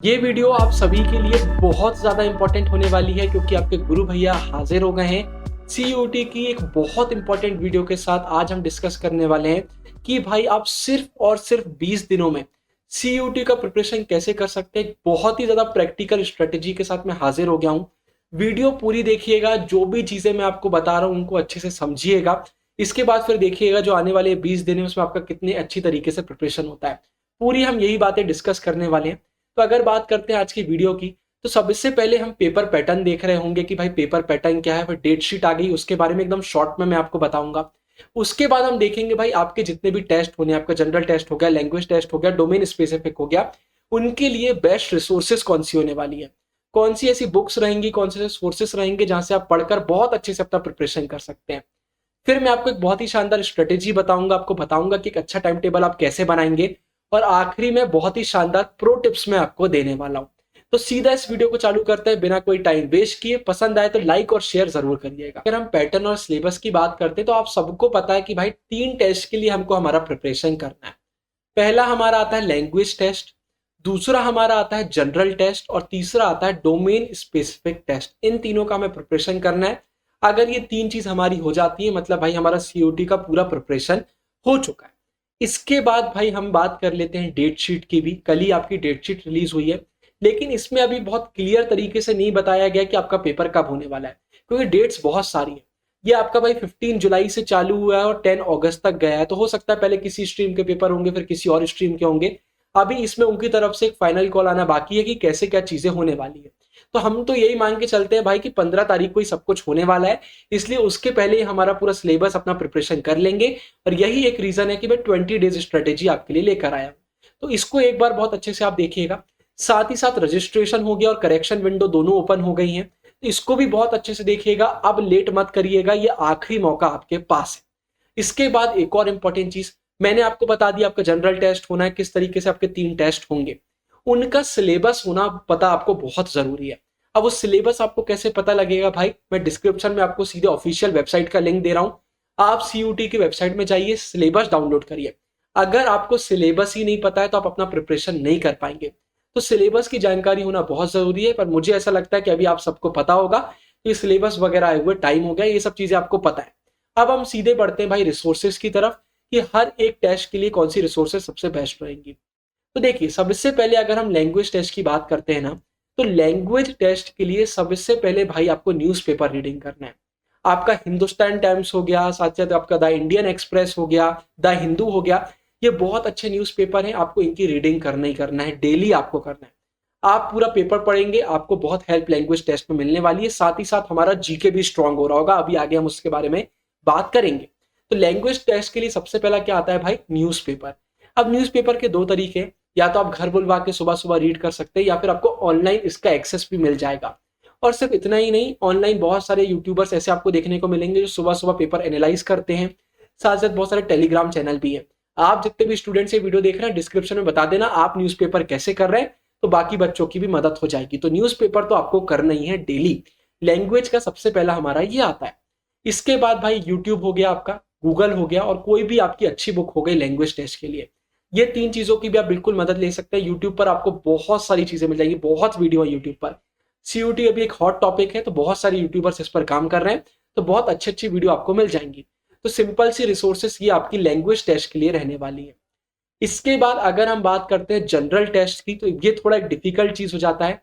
ये वीडियो आप सभी के लिए बहुत ज़्यादा इम्पोर्टेंट होने वाली है क्योंकि आपके गुरु भैया हाजिर हो गए हैं सीयूटी की एक बहुत इम्पोर्टेंट वीडियो के साथ। आज हम डिस्कस करने वाले हैं कि भाई आप सिर्फ और सिर्फ 20 दिनों में सीयूटी का प्रिपरेशन कैसे कर सकते हैं। बहुत ही ज़्यादा प्रैक्टिकल स्ट्रेटेजी के साथ मैं हाजिर हो गया हूँ। वीडियो पूरी देखिएगा, जो भी चीज़ें मैं आपको बता रहा हूँ उनको अच्छे से समझिएगा। इसके बाद फिर देखिएगा जो आने वाले 20 दिन है उसमें आपका कितने अच्छी तरीके से प्रिपरेशन होता है। पूरी हम यही बातें डिस्कस करने वाले हैं। तो अगर बात करते हैं आज की वीडियो की, तो सबसे पहले हम पेपर पैटर्न देख रहे होंगे कि भाई पेपर पैटर्न क्या है, फिर डेट शीट आ गई, उसके बारे में एकदम शॉर्ट में मैं आपको बताऊंगा। उसके बाद हम देखेंगे भाई आपके जितने भी टेस्ट होने, आपका जनरल टेस्ट हो गया, लैंग्वेज टेस्ट हो गया, डोमेन स्पेसिफिक हो गया, उनके लिए बेस्ट रिसोर्सेज कौन सी होने वाली है, कौन सी ऐसी बुक्स रहेंगी, कौन से सोर्सेस रहेंगे जहां से आप पढ़कर बहुत अच्छे से अपना प्रिपरेशन कर सकते हैं। फिर मैं आपको एक बहुत ही शानदार स्ट्रेटेजी बताऊंगा, आपको बताऊंगा कि एक अच्छा टाइम टेबल आप कैसे बनाएंगे, और आखिरी में बहुत ही शानदार प्रो टिप्स मैं आपको देने वाला हूं। तो सीधा इस वीडियो को चालू करते हैं बिना कोई टाइम वेस्ट किए। पसंद आए तो लाइक और शेयर जरूर करिएगा। अगर हम पैटर्न और सिलेबस की बात करते हैं तो आप सबको पता है कि भाई 3 टेस्ट के लिए हमको हमारा प्रिपरेशन करना है। पहला हमारा आता है लैंग्वेज टेस्ट, दूसरा हमारा आता है जनरल टेस्ट, और तीसरा आता है डोमेन स्पेसिफिक टेस्ट। इन तीनों का हमें प्रिपरेशन करना है। अगर ये 3 चीज हमारी हो जाती है मतलब भाई हमारा सीयूटी का पूरा प्रिपरेशन हो चुका है। इसके बाद भाई हम बात कर लेते हैं डेट शीट की भी। कल ही आपकी डेट शीट रिलीज हुई है, लेकिन इसमें अभी बहुत क्लियर तरीके से नहीं बताया गया कि आपका पेपर कब होने वाला है, क्योंकि डेट्स बहुत सारी है। ये आपका भाई 15 जुलाई से चालू हुआ है और 10 अगस्त तक गया है। तो हो सकता है पहले किसी स्ट्रीम के पेपर होंगे, फिर किसी और स्ट्रीम के होंगे। अभी इसमें उनकी तरफ से एक फाइनल कॉल आना बाकी है कि कैसे क्या चीजें होने वाली है। तो हम तो यही मान के चलते हैं भाई कि 15 तारीख को ही सब कुछ होने वाला है, इसलिए उसके पहले ही हमारा पूरा सिलेबस अपना प्रिपरेशन कर लेंगे। और यही एक रीजन है कि मैं 20 डेज स्ट्रेटेजी आपके लिए लेकर आया हूं। तो इसको एक बार बहुत अच्छे से आप देखिएगा। साथ ही साथ रजिस्ट्रेशन हो गया और करेक्शन विंडो दोनों ओपन हो गई हैं, तो इसको भी बहुत अच्छे से देखिएगा। अब लेट मत करिएगा, ये आखिरी मौका आपके पास है। इसके बाद एक और इंपॉर्टेंट चीज मैंने आपको बता दिया, आपका जनरल टेस्ट होना है, किस तरीके से आपके 3 टेस्ट होंगे, उनका सिलेबस होना पता आपको बहुत जरूरी है। अब उस सिलेबस आपको कैसे पता लगेगा भाई, मैं डिस्क्रिप्शन में आपको सीधे ऑफिशियल वेबसाइट का लिंक दे रहा हूं। आप सीयूटी की वेबसाइट में जाइए, सिलेबस डाउनलोड करिए। अगर आपको सिलेबस ही नहीं पता है तो आप अपना प्रिपरेशन नहीं कर पाएंगे। तो सिलेबस की जानकारी होना बहुत जरूरी है, पर मुझे ऐसा लगता है कि अभी आप सबको पता होगा कि सिलेबस वगैरह आए हुए टाइम हो गया, ये सब चीजें आपको पता है। अब हम सीधे बढ़ते हैं भाई रिसोर्सेज की तरफ कि हर एक टेस्ट के लिए कौन सी रिसोर्सेज सबसे बेस्ट रहेंगी। तो देखिए, सबसे पहले अगर हम लैंग्वेज टेस्ट की बात करते हैं ना, तो लैंग्वेज टेस्ट के लिए सबसे पहले भाई आपको न्यूज़पेपर रीडिंग करना है। आपका हिंदुस्तान टाइम्स हो गया, साथ साथ आपका द इंडियन एक्सप्रेस हो गया, द हिंदू हो गया, ये बहुत अच्छे न्यूज़पेपर हैं। आपको इनकी रीडिंग करना ही करना है, डेली आपको करना है। आप पूरा पेपर पढ़ेंगे, आपको बहुत हेल्प लैंग्वेज टेस्ट में मिलने वाली है। साथ ही साथ हमारा जीके भी स्ट्रांग हो रहा होगा, अभी आगे हम उसके बारे में बात करेंगे। तो लैंग्वेज टेस्ट के लिए सबसे पहला क्या आता है भाई, न्यूज़पेपर। अब न्यूज़पेपर के 2 तरीके, या तो आप घर बुलवा के सुबह सुबह रीड कर सकते हैं, या फिर आपको ऑनलाइन इसका एक्सेस भी मिल जाएगा। और सिर्फ इतना ही नहीं, ऑनलाइन बहुत सारे यूट्यूबर्स ऐसे आपको देखने को मिलेंगे जो सुबह सुबह पेपर एनालाइज करते हैं। साथ साथ बहुत सारे टेलीग्राम चैनल भी है। आप जितने भी स्टूडेंट्स ये वीडियो देख रहे हैं, डिस्क्रिप्शन में बता देना आप न्यूज़पेपर कैसे कर रहे हैं, तो बाकी बच्चों की भी मदद हो जाएगी। तो न्यूज़पेपर तो आपको करना ही है डेली। लैंग्वेज का सबसे पहला हमारा ये आता है। इसके बाद भाई यूट्यूब हो गया आपका, गूगल हो गया, और कोई भी आपकी अच्छी बुक हो गई लैंग्वेज टेस्ट के लिए। ये 3 चीजों की भी आप बिल्कुल मदद ले सकते हैं। यूट्यूब पर आपको बहुत सारी चीजें मिल जाएगी, बहुत वीडियो है यूट्यूब पर। सीयूटी अभी एक हॉट टॉपिक है, तो बहुत सारे यूट्यूबर्स इस पर काम कर रहे हैं, तो बहुत अच्छी अच्छी वीडियो आपको मिल जाएंगी। तो सिंपल सी रिसोर्सेस ये आपकी लैंग्वेज टेस्ट के लिए रहने वाली है। इसके बाद अगर हम बात करते हैं जनरल टेस्ट की, तो ये थोड़ा एक डिफिकल्ट चीज हो जाता है।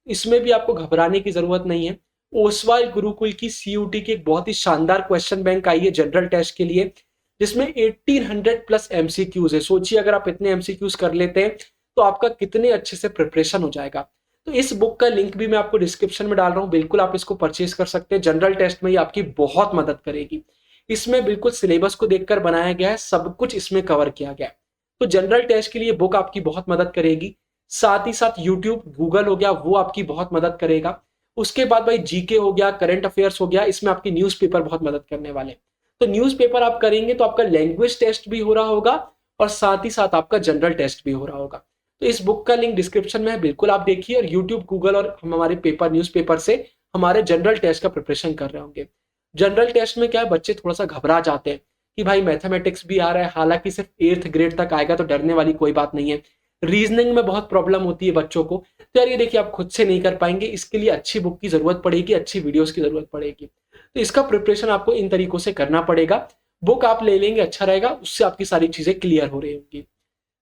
इसमें भी आपको घबराने की जरूरत नहीं है। ओसवाल गुरुकुल की सीयूटी की एक बहुत ही शानदार क्वेश्चन बैंक आई है जनरल टेस्ट के लिए, जिसमें 1800 प्लस एमसीक्यूज है। सोचिए अगर आप इतने एमसीक्यूज कर लेते हैं तो आपका कितने अच्छे से प्रिपरेशन हो जाएगा। तो इस बुक का लिंक भी मैं आपको डिस्क्रिप्शन में डाल रहा हूँ, बिल्कुल आप इसको परचेज कर सकते हैं। जनरल टेस्ट में ये आपकी बहुत मदद करेगी। इसमें बिल्कुल सिलेबस को देखकर बनाया गया है, सब कुछ इसमें कवर किया गया है। तो जनरल टेस्ट के लिए बुक आपकी बहुत मदद करेगी। साथ ही साथ यूट्यूब, गूगल हो गया, वो आपकी बहुत मदद करेगा। उसके बाद भाई जीके हो गया, करंट अफेयर्स हो गया, इसमें आपकी न्यूज़पेपर बहुत मदद करने वाले हैं। तो न्यूज़पेपर आप करेंगे तो आपका लैंग्वेज टेस्ट भी हो रहा होगा, और साथ ही साथ आपका जनरल टेस्ट भी हो रहा होगा। तो इस बुक का लिंक डिस्क्रिप्शन में है, बिल्कुल आप देखिए। और यूट्यूब, गूगल और हम हमारे पेपर न्यूज़पेपर से हमारे जनरल टेस्ट का प्रिपरेशन कर रहे होंगे। जनरल टेस्ट में क्या है, बच्चे थोड़ा सा घबरा जाते हैं कि भाई मैथमेटिक्स भी आ रहा है, हालांकि सिर्फ 8th ग्रेड तक आएगा, तो डरने वाली कोई बात नहीं है। रीजनिंग में बहुत प्रॉब्लम होती है बच्चों को, तो यार ये देखिए आप खुद से नहीं कर पाएंगे, इसके लिए अच्छी बुक की जरूरत पड़ेगी, अच्छी वीडियोस की जरूरत पड़ेगी। तो इसका प्रिपरेशन आपको इन तरीकों से करना पड़ेगा। बुक आप ले लेंगे अच्छा रहेगा, उससे आपकी सारी चीजें क्लियर हो रही होंगी।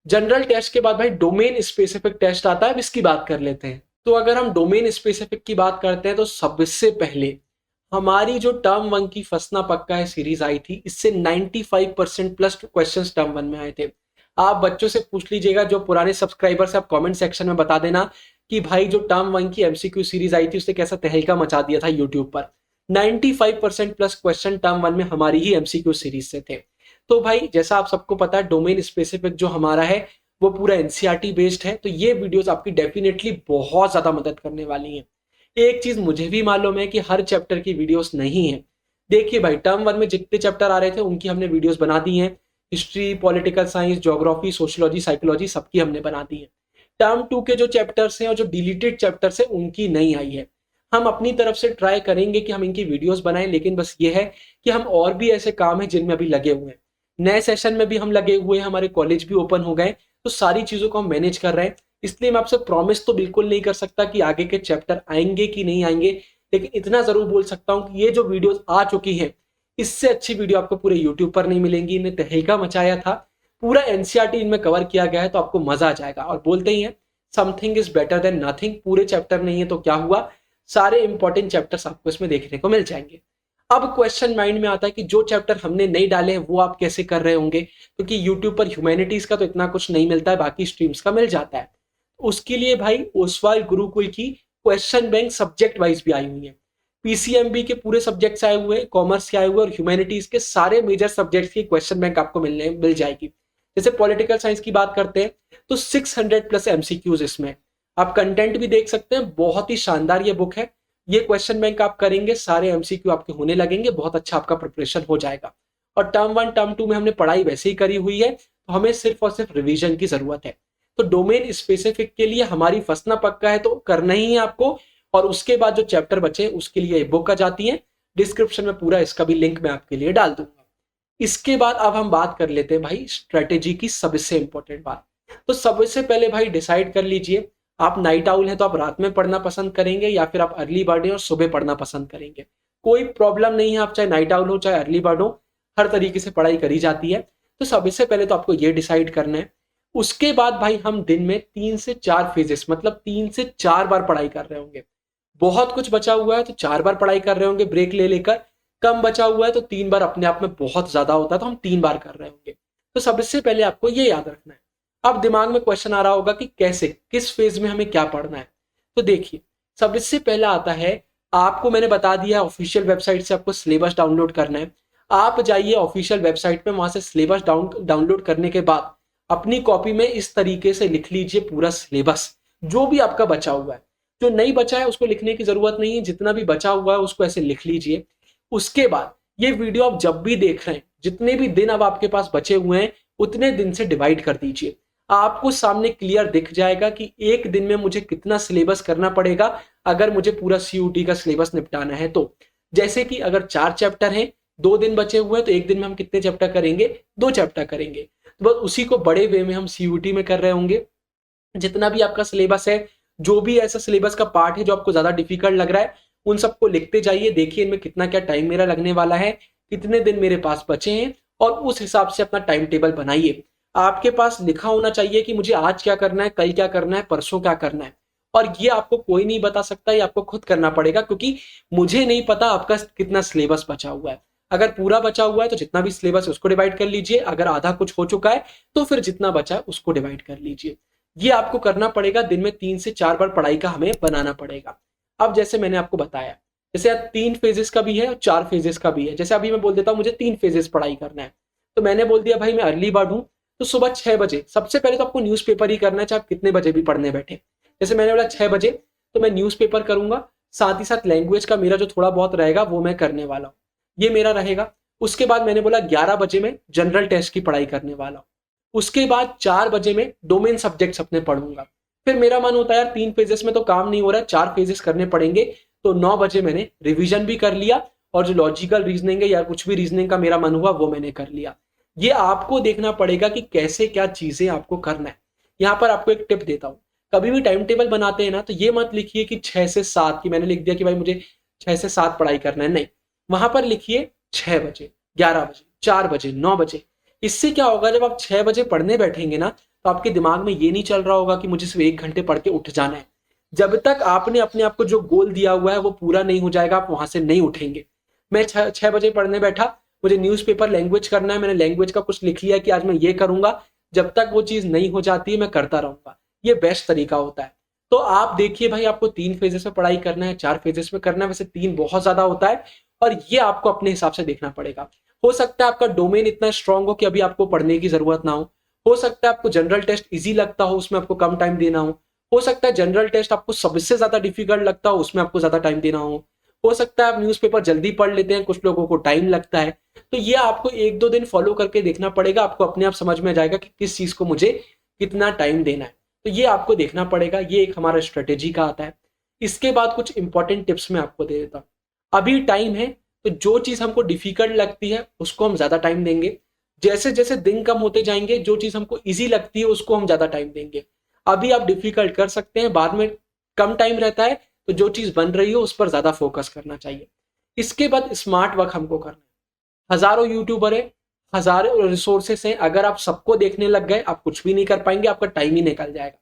जनरल टेस्ट के बाद भाई डोमेन स्पेसिफिक टेस्ट आता है, अब इसकी बात कर लेते हैं। तो अगर हम डोमेन स्पेसिफिक की बात करते हैं तो सबसे पहले हमारी जो टर्म 1 की फंसना पक्का है सीरीज आई थी, इससे 95% प्लस क्वेश्चंस टर्म 1 में आए थे। आप बच्चों से पूछ लीजिएगा, जो पुराने सब्सक्राइबर से, आप कमेंट सेक्शन में बता देना कि भाई जो टर्म 1 की एमसीक्यू सीरीज आई थी उसने कैसा तहलका मचा दिया था यूट्यूब पर। 95% प्लस क्वेश्चन टर्म 1 में हमारी ही एमसीक्यू सीरीज से थे। तो भाई जैसा आप सबको पता है, डोमेन स्पेसिफिक जो हमारा है वो पूरा एनसीईआरटी बेस्ड है, तो ये वीडियोस आपकी डेफिनेटली बहुत ज्यादा मदद करने वाली हैं। एक चीज मुझे भी मालूम है कि हर चैप्टर की वीडियोस नहीं है। देखिए भाई टर्म 1 में जितने चैप्टर आ रहे थे उनकी हमने वीडियोस बना दी हैं। History, political science, geography, sociology, psychology सबकी हमने बना दी है। टर्म 2 के जो चैप्टर्स हैं और जो डिलीटेड चैप्टर्स हैं उनकी नहीं आई है। हम अपनी तरफ से ट्राई करेंगे कि हम इनकी वीडियोस बनाएं, लेकिन बस ये है कि हम और भी ऐसे काम है जिनमें अभी लगे हुए हैं। नए सेशन में भी हम लगे हुए हैं, हमारे कॉलेज भी ओपन हो गए, तो सारी चीजों को हम मैनेज कर रहे हैं। इसलिए मैं आपसे प्रॉमिस तो बिल्कुल नहीं कर सकता कि आगे के चैप्टर आएंगे कि नहीं आएंगे, लेकिन इतना जरूर बोल सकता हूं कि ये जो वीडियोस आ चुकी हैं इससे अच्छी वीडियो आपको पूरे यूट्यूब पर नहीं मिलेंगी। इन्हें तहलका मचाया था, पूरा एनसीईआरटी इनमें कवर किया गया है, तो आपको मजा आ जाएगा। और बोलते ही है something is better than nothing, पूरे चैप्टर नहीं है तो क्या हुआ, सारे इंपॉर्टेंट चैप्टर्स आपको इसमें देखने को मिल जाएंगे। अब क्वेश्चन माइंड में आता है कि जो चैप्टर हमने नहीं डाले हैं वो आप कैसे कर रहे होंगे, क्योंकि यूट्यूब पर ह्यूमैनिटीज का तो इतना कुछ नहीं मिलता है, बाकी स्ट्रीम्स का मिल जाता है। उसके लिए भाई ओसवाल गुरुकुल की क्वेश्चन बैंक सब्जेक्ट वाइज भी आई हुई है। पीसीएमबी के पूरे सब्जेक्ट्स आए हुए हैं, कॉमर्स के आए हुए और ह्यूमैनिटीज के सारे मेजर सब्जेक्ट्स की क्वेश्चन बैंक आपको मिल जाएगी। जैसे पॉलिटिकल साइंस की बात करते हैं तो 600 प्लस एमसीक्यूज इसमें, आप कंटेंट भी देख सकते हैं, बहुत ही शानदार ये बुक है। ये क्वेश्चन बैंक आप करेंगे, सारे एमसीक्यू आपके होने लगेंगे, बहुत अच्छा आपका प्रिपरेशन हो जाएगा। और टर्म 1 टर्म 2 में हमने पढ़ाई वैसे ही करी हुई है, तो हमें सिर्फ और सिर्फ रिवीजन की जरूरत है। तो डोमेन स्पेसिफिक के लिए हमारी फंसना पक्का है, तो करना ही है आपको। और उसके बाद जो चैप्टर बचे उसके लिए बुक आ जाती है, डिस्क्रिप्शन में पूरा इसका भी लिंक मैं आपके लिए डाल दूंगा। इसके बाद अब हम बात कर लेते हैं भाई स्ट्रेटेजी की सबसे इंपॉर्टेंट बात। तो सबसे पहले भाई डिसाइड कर लीजिए, आप नाइट आउल हैं तो आप रात में पढ़ना पसंद करेंगे या फिर आप अर्ली बर्ड हैं और सुबह पढ़ना पसंद करेंगे। कोई प्रॉब्लम नहीं है, आप चाहे नाइट आउल हो चाहे अर्ली बर्ड हो, हर तरीके से पढ़ाई करी जाती है। तो सबसे पहले तो आपको ये डिसाइड करना है। उसके बाद भाई हम दिन में 3 से 4 फेजेस, मतलब 3 से 4 बार पढ़ाई कर रहे होंगे। बहुत कुछ बचा हुआ है तो 4 बार पढ़ाई कर रहे होंगे ब्रेक ले लेकर, कम बचा हुआ है तो 3 बार अपने आप में बहुत ज्यादा होता है तो हम 3 बार कर रहे होंगे। तो सबसे पहले आपको ये याद रखना है। अब दिमाग में क्वेश्चन आ रहा होगा कि कैसे, किस फेज में हमें क्या पढ़ना है। तो देखिए सबसे पहला आता है, आपको मैंने बता दिया ऑफिशियल वेबसाइट से आपको सिलेबस डाउनलोड करना है। आप जाइए ऑफिशियल वेबसाइट पे, वहां से सिलेबस डाउनलोड करने के बाद अपनी कॉपी में इस तरीके से लिख लीजिए पूरा सिलेबस, जो भी आपका बचा हुआ है। जो नहीं बचा है उसको लिखने की जरूरत नहीं है, जितना भी बचा हुआ है उसको ऐसे लिख लीजिए। उसके बाद ये वीडियो आप जब भी देख रहे हैं, जितने भी दिन अब आपके पास बचे हुए हैं उतने दिन से डिवाइड कर दीजिए। आपको सामने क्लियर दिख जाएगा कि एक दिन में मुझे कितना सिलेबस करना पड़ेगा अगर मुझे पूरा सीयूटी का सिलेबस निपटाना है। तो जैसे कि अगर 4 चैप्टर हैं, 2 दिन बचे हुए हैं, तो एक दिन में हम कितने चैप्टर करेंगे, 2 चैप्टर करेंगे। तो बस उसी को बड़े वे में हम सीयूटी में कर रहे होंगे। जितना भी आपका सिलेबस है, जो भी ऐसा सिलेबस का पार्ट है जो आपको ज्यादा डिफिकल्ट लग रहा है, उन सबको लिखते जाइए। देखिए इनमें कितना क्या टाइम मेरा लगने वाला है, कितने दिन मेरे पास बचे हैं, और उस हिसाब से अपना टाइम टेबल बनाइए। आपके पास लिखा होना चाहिए कि मुझे आज क्या करना है, कल क्या करना है, परसों क्या करना है। और ये आपको कोई नहीं बता सकता, ये आपको खुद करना पड़ेगा, क्योंकि मुझे नहीं पता आपका कितना सिलेबस बचा हुआ है। अगर पूरा बचा हुआ है तो जितना भी सिलेबस है उसको डिवाइड कर लीजिए, अगर आधा कुछ हो चुका है तो फिर जितना बचा है उसको डिवाइड कर लीजिए। ये आपको करना पड़ेगा। दिन में 3 से 4 बार पढ़ाई का हमें बनाना पड़ेगा। अब जैसे मैंने आपको बताया, जैसे 3 फेजेस का भी है और 4 फेजेस का भी है। जैसे अभी मैं बोल देता हूँ मुझे 3 फेजेस पढ़ाई करना है, तो मैंने बोल दिया भाई मैं अर्ली बर्ड हूँ, तो सुबह 6 बजे सबसे पहले तो आपको न्यूज़पेपर ही करना है, चाहे आप कितने बजे भी पढ़ने बैठे। जैसे मैंने बोला 6 बजे, तो मैं न्यूज़पेपर करूंगा, साथ ही साथ लैंग्वेज का मेरा जो थोड़ा बहुत रहेगा वो मैं करने वाला हूँ, ये मेरा रहेगा। उसके बाद मैंने बोला 11 बजे में जनरल टेस्ट की पढ़ाई करने वाला हूँ। उसके बाद 4 बजे में डोमेन सब्जेक्ट्स अपने पढ़ूंगा। फिर मेरा मन होता है यार 3 फेजेस में तो काम नहीं हो रहा है, 4 फेजेस करने पड़ेंगे, तो 9 बजे मैंने रिवीजन भी कर लिया, और जो लॉजिकल रीजनिंग है या कुछ भी रीजनिंग का मेरा मन हुआ वो मैंने कर लिया। ये आपको देखना पड़ेगा कि कैसे क्या चीजें आपको करना है। यहाँ पर आपको एक टिप देता हूँ, कभी भी टाइम टेबल बनाते हैं ना तो ये मत लिखिए कि 6 से 7 की मैंने लिख दिया कि भाई मुझे 6 से 7 पढ़ाई करना है, नहीं। वहां पर लिखिए 6 बजे, 11 बजे, 4 बजे, 9 बजे। इससे क्या होगा, जब आप 6 बजे पढ़ने बैठेंगे ना तो आपके दिमाग में ये नहीं चल रहा होगा कि मुझे सिर्फ 1 घंटे पढ़ के उठ जाना है। जब तक आपने अपने आप को जो गोल दिया हुआ है वो पूरा नहीं हो जाएगा, आप वहां से नहीं उठेंगे। मैं 6 बजे पढ़ने बैठा, मुझे न्यूज़पेपर लैंग्वेज करना है, मैंने लैंग्वेज का कुछ लिख लिया कि आज मैं ये करूंगा, जब तक वो चीज नहीं हो जाती है मैं करता रहूंगा। ये बेस्ट तरीका होता है। तो आप देखिए भाई, आपको 3 फेजेस में पढ़ाई करना है, 4 फेजेस में करना है, वैसे 3 बहुत ज्यादा होता है और ये आपको अपने हिसाब से देखना पड़ेगा। हो सकता है आपका डोमेन इतना स्ट्रांग हो कि अभी आपको पढ़ने की जरूरत ना हो सकता है आपको जनरल टेस्ट इजी लगता हो, उसमें आपको कम टाइम देना हो सकता है जनरल टेस्ट आपको सबसे ज्यादा डिफिकल्ट लगता हो, उसमें आपको ज्यादा टाइम देना हो सकता है आप न्यूज़पेपर जल्दी पढ़ लेते हैं, कुछ लोगों को टाइम लगता है। तो ये आपको 1-2 दिन फॉलो करके देखना पड़ेगा, आपको अपने आप समझ में आ जाएगा कि किस चीज को मुझे कितना टाइम देना है। तो ये आपको देखना पड़ेगा, ये एक हमारा स्ट्रेटेजी का आता है। इसके बाद कुछ इंपॉर्टेंट टिप्स मैं आपको दे देता हूँ। अभी टाइम है तो जो चीज हमको डिफिकल्ट लगती है उसको हम ज्यादा टाइम देंगे। जैसे जैसे दिन कम होते जाएंगे, जो चीज हमको इजी लगती है उसको हम ज्यादा टाइम देंगे। अभी आप डिफिकल्ट कर सकते हैं, बाद में कम टाइम रहता है तो जो चीज बन रही हो उस पर ज्यादा फोकस करना चाहिए। इसके बाद स्मार्ट वर्क हमको करना है। हजारों यूट्यूबर है, हजारों रिसोर्सेस हैं, अगर आप सबको देखने लग गए आप कुछ भी नहीं कर पाएंगे, आपका टाइम ही निकल जाएगा।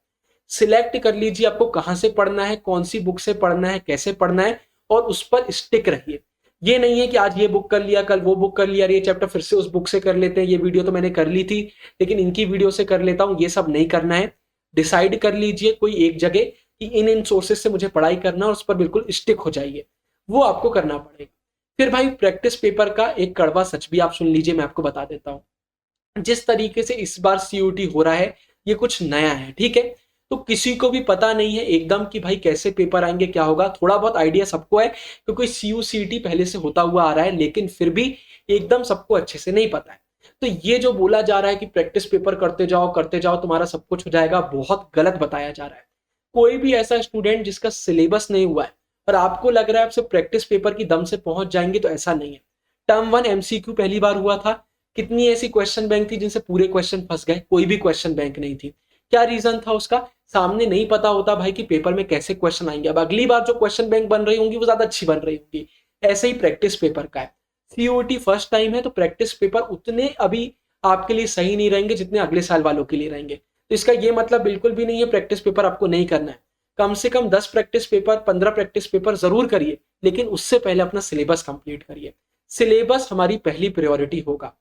सिलेक्ट कर लीजिए आपको कहां से पढ़ना है, कौन सी बुक से पढ़ना है, कैसे पढ़ना है और उस पर स्टिक रहिए। ये नहीं है कि आज ये बुक कर लिया, कल वो बुक कर लिया, ये चैप्टर फिर से उस बुक से कर लेते हैं, ये वीडियो तो मैंने कर ली थी लेकिन इनकी वीडियो से कर लेता हूं, ये सब नहीं करना है। डिसाइड कर लीजिए कोई एक जगह कि इन सोर्सेज से मुझे पढ़ाई करना और उस पर बिल्कुल स्टिक हो जाइए, वो आपको करना पड़ेगा। फिर भाई प्रैक्टिस पेपर का एक कड़वा सच भी आप सुन लीजिए, मैं आपको बता देता हूँ। जिस तरीके से इस बार सीयूटी हो रहा है ये कुछ नया है, ठीक है, तो किसी को भी पता नहीं है एकदम कि भाई कैसे पेपर आएंगे, क्या होगा। थोड़ा बहुत आइडिया सबको है क्योंकि सीयूसीटी पहले से होता हुआ आ रहा है, लेकिन फिर भी एकदम सबको अच्छे से नहीं पता है। तो ये जो बोला जा रहा है कि प्रैक्टिस पेपर करते जाओ तुम्हारा सब कुछ हो जाएगा, बहुत गलत बताया जा रहा है। कोई भी ऐसा स्टूडेंट जिसका सिलेबस नहीं हुआ है और आपको लग रहा है आप सिर्फ प्रैक्टिस पेपर की दम से पहुंच जाएंगे, तो ऐसा नहीं है। टर्म 1 एमसीक्यू पहली बार हुआ था, कितनी ऐसी क्वेश्चन बैंक थी जिनसे पूरे क्वेश्चन फंस गए, कोई भी क्वेश्चन बैंक नहीं थी। क्या रीजन था उसका, सामने नहीं पता होता भाई कि पेपर में कैसे क्वेश्चन आएंगे। अब अगली बार जो क्वेश्चन बैंक बन रही होंगी वो ज्यादा अच्छी बन रही होंगी। ऐसे ही प्रैक्टिस पेपर का है, सीओटी फर्स्ट टाइम है तो प्रैक्टिस पेपर उतने अभी आपके लिए सही नहीं रहेंगे जितने अगले साल वालों के लिए रहेंगे। तो इसका ये मतलब बिल्कुल भी नहीं है प्रैक्टिस पेपर आपको नहीं करना है। कम से कम 10 प्रैक्टिस पेपर, 15 प्रैक्टिस पेपर जरूर करिए, लेकिन उससे पहले अपना सिलेबस कंप्लीट करिए। सिलेबस हमारी पहली प्रायोरिटी होगा।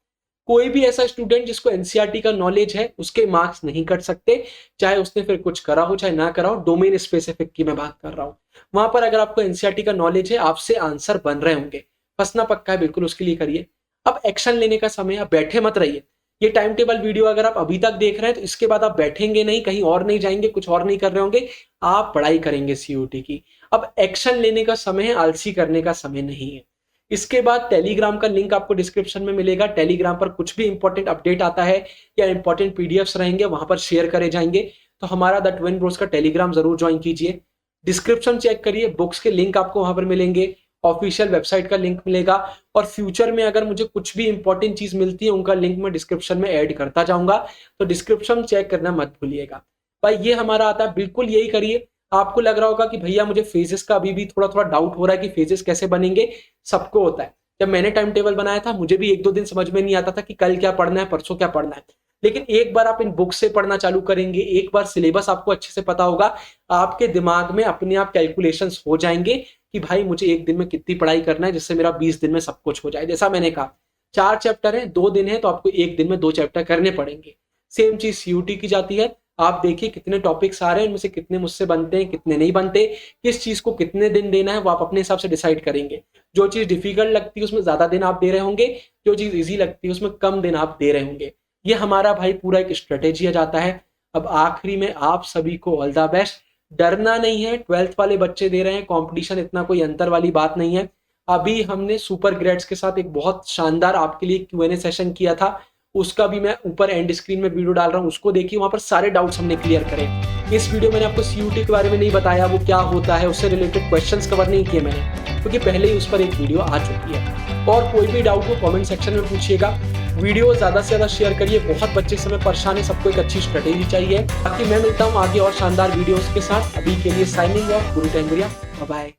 कोई भी ऐसा स्टूडेंट जिसको एनसीईआरटी का नॉलेज है उसके मार्क्स नहीं कट सकते, चाहे उसने फिर कुछ करा हो चाहे ना करा हो। डोमेन स्पेसिफिक की मैं बात कर रहा हूँ, वहां पर अगर आपको एनसीईआरटी का नॉलेज है आपसे आंसर बन रहे होंगे, फंसना पक्का है, बिल्कुल उसके लिए करिए। अब एक्शन लेने का समय, आप बैठे मत रहिए। ये टाइम टेबल वीडियो अगर आप अभी तक देख रहे हैं तो इसके बाद आप बैठेंगे नहीं, कहीं और नहीं जाएंगे, कुछ और नहीं कर रहे होंगे, आप पढ़ाई करेंगे सीयूटी की। अब एक्शन लेने का समय है, आलसी करने का समय नहीं है। इसके बाद टेलीग्राम का लिंक आपको डिस्क्रिप्शन में मिलेगा। टेलीग्राम पर कुछ भी इंपॉर्टेंट अपडेट आता है या इंपॉर्टेंट पीडीएफ्स रहेंगे वहां पर शेयर करे जाएंगे, तो हमारा द ट्विन ब्रोस का टेलीग्राम जरूर ज्वाइन कीजिए। डिस्क्रिप्शन चेक करिए, बुक्स के लिंक आपको वहां पर मिलेंगे, ऑफिशियल वेबसाइट का लिंक मिलेगा और फ्यूचर में अगर मुझे कुछ भी इंपॉर्टेंट चीज मिलती है उनका लिंक मैं डिस्क्रिप्शन में ऐड करता जाऊंगा, तो डिस्क्रिप्शन चेक करना मत भूलिएगा। भाई ये हमारा आता है, बिल्कुल यही करिए। आपको लग रहा होगा कि भैया मुझे फेजेस का अभी भी थोड़ा थोड़ा डाउट हो रहा है कि फेजेस कैसे बनेंगे, सबको होता है। जब मैंने टाइम टेबल बनाया था मुझे भी 1-2 दिन समझ में नहीं आता था कि कल क्या पढ़ना है, परसों क्या पढ़ना है, लेकिन एक बार आप इन बुक से पढ़ना चालू करेंगे, एक बार सिलेबस आपको अच्छे से पता होगा, आपके दिमाग में अपने आप कैलकुलेशंस हो जाएंगे कि भाई मुझे एक दिन में कितनी पढ़ाई करना है जिससे मेरा 20 दिन में सब कुछ हो जाए। जैसा मैंने कहा 4 चैप्टर है, 2 दिन है तो आपको एक दिन में 2 चैप्टर करने पड़ेंगे। सेम चीज सीयूटी की जाती है। आप देखिए कितने टॉपिक्स आ रहे हैं, उनमें से कितने मुझसे बनते हैं, कितने नहीं बनते, किस चीज को कितने दिन देना है वो आप अपने हिसाब से डिसाइड करेंगे। जो चीज डिफिकल्ट लगती है उसमें ज्यादा दिन आप दे रहे होंगे, जो चीज इजी लगती है उसमें कम दिन आप दे रहे होंगे। ये हमारा भाई पूरा एक स्ट्रेटेजी जाता है। अब आखिरी में आप सभी को ऑल द बेस्ट। डरना नहीं है, 12th वाले बच्चे दे रहे हैं, कंपटीशन इतना कोई अंतर वाली बात नहीं है। अभी हमने सुपर ग्रेड्स के साथ एक बहुत शानदार आपके लिए Q&A सेशन किया था, उसका भी मैं ऊपर एंड स्क्रीन में वीडियो डाल रहा हूँ, उसको देखिए, वहां पर सारे डाउट्स हमने क्लियर करे। इस वीडियो मैंने आपको सीयूटी के बारे में नहीं बताया, वो क्या होता है, उससे रिलेटेड क्वेश्चंस कवर नहीं किए मैंने, क्योंकि पहले ही उस पर एक वीडियो आ चुकी है। और कोई भी डाउट हो कमेंट सेक्शन में पूछिएगा, वीडियो ज़्यादा से ज़्यादा शेयर करिए, बहुत बच्चे इस समय परेशान है, सबको एक अच्छी स्ट्रेटेजी चाहिए। बाकी मैं मिलता हूँ आगे और शानदार वीडियोज़ के साथ। अभी के लिए साइनिंग ऑफ, गुरु टेंगुरिया, बाय बाय।